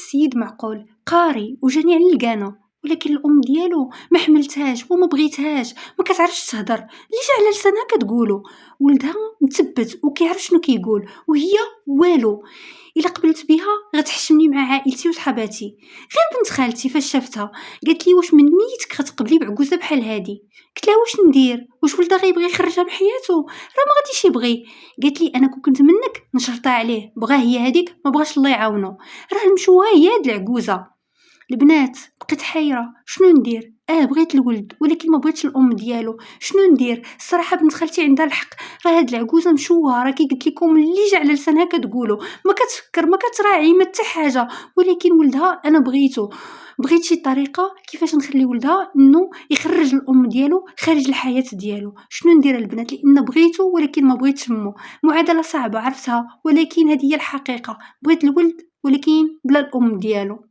السيد معقول قاري وجاني على القانا، ولكن الام ديالو ما حملتهاش وما بغيتهاش، ما كتعرفش تهضر، اللي جا على لسانها كتقولو. ولدها مثبت وكيعرف شنو كيقول وهي والو. الا قبلت بها غتحشمني مع عائلتي وصحاباتي. غير بنت خالتي فاش شافتها قالت لي واش من نيتك غتقبلي بعجوزه بحال هادي؟ قلت لها واش ندير؟ واش ولدها غيبغي يخرجها من حياته؟ راه ما غاديش يبغي. قالت لي انا كنت منك نشرطها عليه، بغا هي هذيك ما بغاش الله يعاونو، راه المشوه هي هاد العجوزه. البنات بقيت حيره شنو ندير. بغيت الولد ولكن ما بغيتش الام ديالو. شنو ندير؟ الصراحه بنت خالتي عندها الحق، راه هاد العجوزه مشوهه، راه كي قلت لكم اللي جا على لسانها كتقولوا، ما كتفكر ما كتراعي ما حتى حاجه. ولكن ولدها انا بغيته، بغيت شي طريقه كيفاش نخلي ولدها انه يخرج الام ديالو خارج الحياه ديالو. شنو ندير البنات؟ لان بغيته ولكن ما بغيتش امه. معادله صعبه عرفتها، ولكن هذه هي الحقيقه. بغيت الولد ولكن بلا الام ديالو.